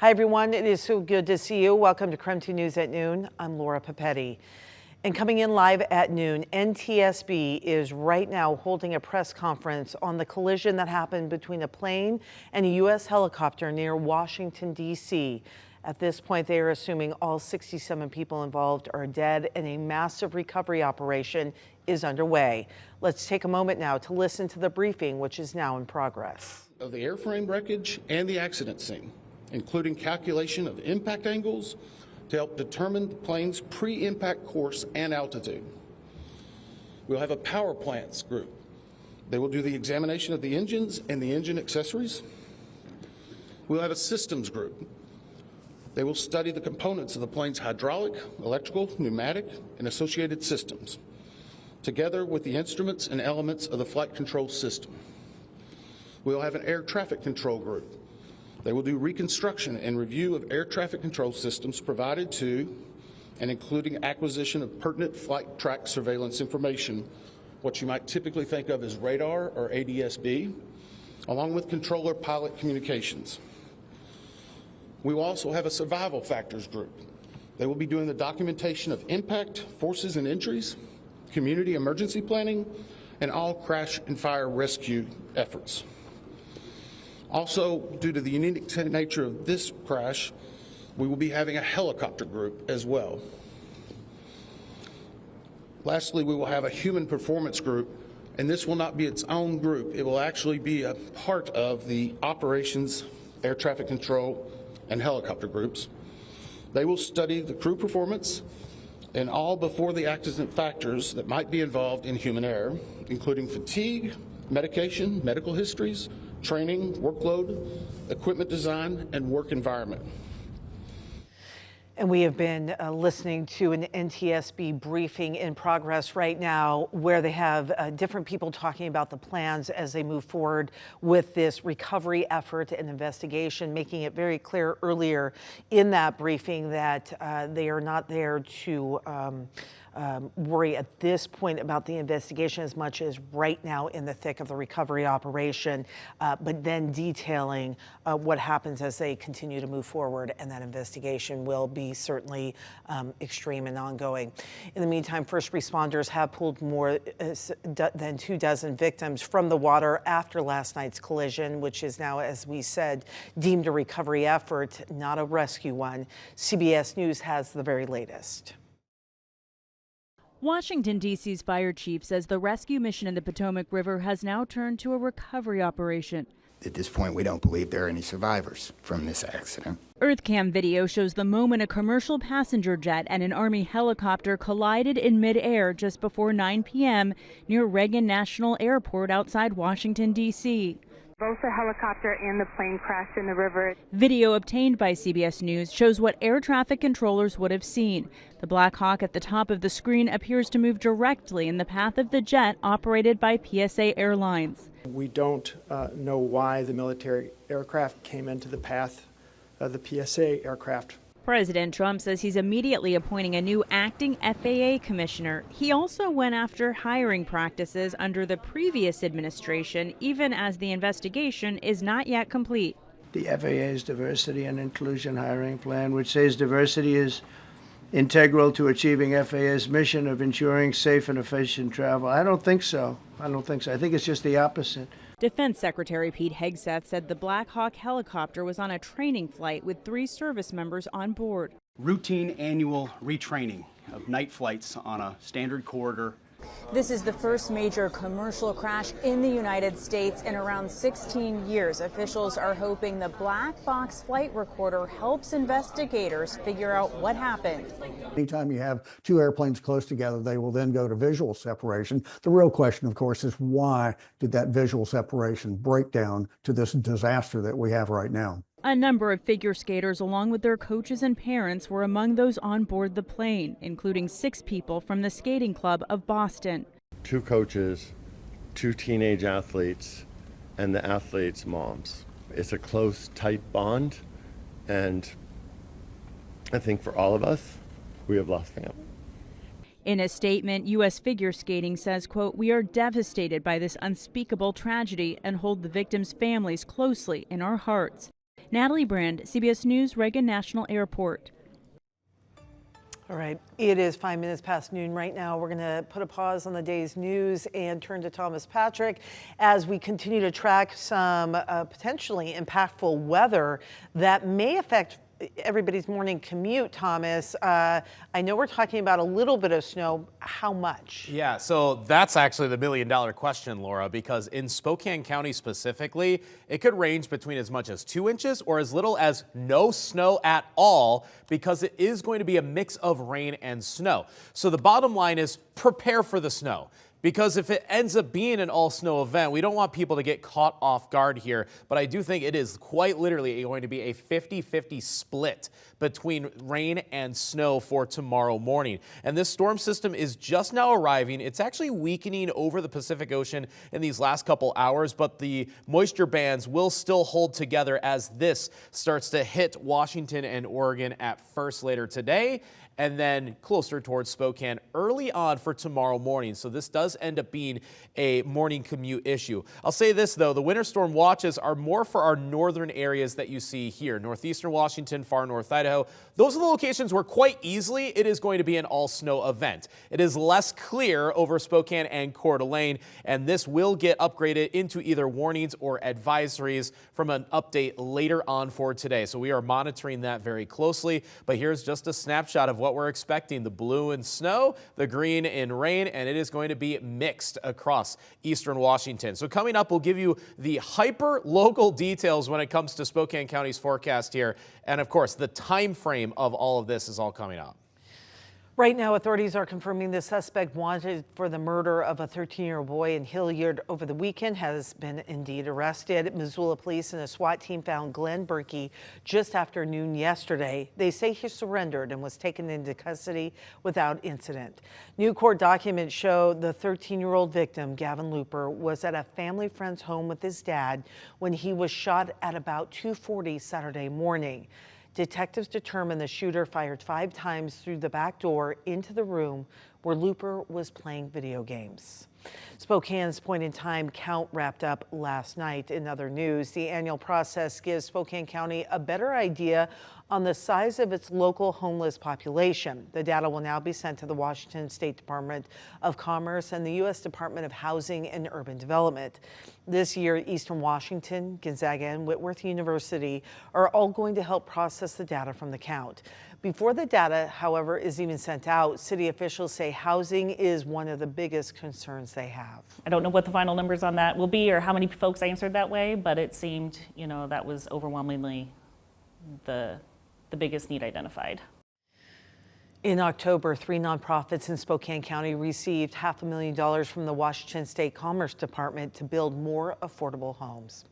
Hi, everyone. It is so good to see you. Welcome to KREM 2 News at noon. I'm Laura Papetti. And coming in live at noon, NTSB is right now holding a press conference on the collision that happened between a plane and a U.S. helicopter near Washington, D.C. At this point, they are assuming all 67 people involved are dead and a massive recovery operation is underway. Let's take a moment now to listen to the briefing, which is now in progress. Of the airframe wreckage and the accident scene, including calculation of impact angles to help determine the plane's pre-impact course and altitude. We'll have a power plants group. They will do the examination of the engines and the engine accessories. We'll have a systems group. They will study the components of the plane's hydraulic, electrical, pneumatic, and associated systems, together with the instruments and elements of the flight control system. We'll have an air traffic control group. They will do reconstruction and review of air traffic control systems provided to and including acquisition of pertinent flight track surveillance information, what you might typically think of as radar or ADS-B, along with controller pilot communications. We will also have a survival factors group. They will be doing the documentation of impact, forces and injuries, community emergency planning, and all crash and fire rescue efforts. Also, due to the unique nature of this crash, we will be having a helicopter group as well. Lastly, we will have a human performance group, and this will not be its own group. It will actually be a part of the operations, air traffic control, and helicopter groups. They will study the crew performance and all before the accident factors that might be involved in human error, including fatigue, medication, medical histories, training, workload, equipment design, and work environment. And we have been listening to an NTSB briefing in progress right now where they have different people talking about the plans as they move forward with this recovery effort and investigation, making it very clear earlier in that briefing that they are not there to worry at this point about the investigation as much as right now in the thick of the recovery operation, but then detailing what happens as they continue to move forward, and that investigation will be certainly extreme and ongoing. In the meantime, first responders have pulled more than 24 victims from the water after last night's collision, which is now, as we said, deemed a recovery effort, not a rescue one. CBS News has the very latest. Washington, D.C.'s fire chief says the rescue mission in the Potomac River has now turned to a recovery operation. At this point, we don't believe there are any survivors from this accident. Earthcam video shows the moment a commercial passenger jet and an Army helicopter collided in midair just before 9 p.m. near Reagan National Airport outside Washington, D.C. Both the helicopter and the plane crashed in the river. Video obtained by CBS News shows what air traffic controllers would have seen. The Black Hawk at the top of the screen appears to move directly in the path of the jet operated by PSA Airlines. We don't know why the military aircraft came into the path of the PSA aircraft. President Trump says he's immediately appointing a new acting FAA commissioner. He also went after hiring practices under the previous administration, even as the investigation is not yet complete. The FAA's diversity and inclusion hiring plan, which says diversity is integral to achieving FAA's mission of ensuring safe and efficient travel. I don't think so. I think it's just the opposite. Defense Secretary Pete Hegseth said the Black Hawk helicopter was on a training flight with 3 service members on board. Routine annual retraining of night flights on a standard corridor. This is the first major commercial crash in the United States in around 16 years. Officials are hoping the black box flight recorder helps investigators figure out what happened. Anytime you have 2 airplanes close together, they will then go to visual separation. The real question, of course, is why did that visual separation break down to this disaster that we have right now? A number of figure skaters, along with their coaches and parents, were among those on board the plane, including 6 people from the Skating Club of Boston. 2 coaches, 2 teenage athletes, and the athletes' moms. It's a close, tight bond, and I think for all of us, we have lost family. In a statement, U.S. Figure Skating says, quote, "We are devastated by this unspeakable tragedy and hold the victims' families closely in our hearts." Natalie Brand, CBS News, Reagan National Airport. All right, it is 5 minutes past noon right now. We're going to put a pause on the day's news and turn to Thomas Patrick as we continue to track some potentially impactful weather that may affect everybody's morning commute. Thomas, I know we're talking about a little bit of snow. How much? Yeah, so that's actually the million-dollar question, Laura, because in Spokane County specifically, it could range between as much as 2 inches or as little as no snow at all, because it is going to be a mix of rain and snow. So the bottom line is prepare for the snow. Because if it ends up being an all-snow event, we don't want people to get caught off guard here. But I do think it is quite literally going to be a 50-50 split between rain and snow for tomorrow morning. And this storm system is just now arriving. It's actually weakening over the Pacific Ocean in these last couple hours, but the moisture bands will still hold together as this starts to hit Washington and Oregon at first later today, and then closer towards Spokane early on for tomorrow morning. So this does end up being a morning commute issue. I'll say this, though, the winter storm watches are more for our northern areas that you see here. Northeastern Washington, far north Idaho. Those are the locations where quite easily it is going to be an all-snow event. It is less clear over Spokane and Coeur d'Alene, and this will get upgraded into either warnings or advisories from an update later on for today. So we are monitoring that very closely, but here's just a snapshot of what we're expecting. The blue in snow, the green in rain, and it is going to be mixed across eastern Washington. So coming up, we'll give you the hyper-local details when it comes to Spokane County's forecast here. And of course, the time frame of all of this is all coming up. Right now, authorities are confirming the suspect wanted for the murder of a 13-year-old boy in Hilliard over the weekend has been indeed arrested. Missoula police and a SWAT team found Glenn Berkey just after noon yesterday. They say he surrendered and was taken into custody without incident. New court documents show the 13-year-old victim, Gavin Looper, was at a family friend's home with his dad when he was shot at about 2:40 Saturday morning. Detectives determined the shooter fired 5 times through the back door into the room where Looper was playing video games. Spokane's point-in-time count wrapped up last night. In other news, the annual process gives Spokane County a better idea on the size of its local homeless population. The data will now be sent to the Washington State Department of Commerce and the U.S. Department of Housing and Urban Development. This year, Eastern Washington, Gonzaga, and Whitworth University are all going to help process the data from the count. Before the data, however, is even sent out, city officials say housing is one of the biggest concerns they have. I don't know what the final numbers on that will be or how many folks answered that way, but it seemed, that was overwhelmingly the biggest need identified. In October, 3 nonprofits in Spokane County received $500,000 from the Washington State Commerce Department to build more affordable homes.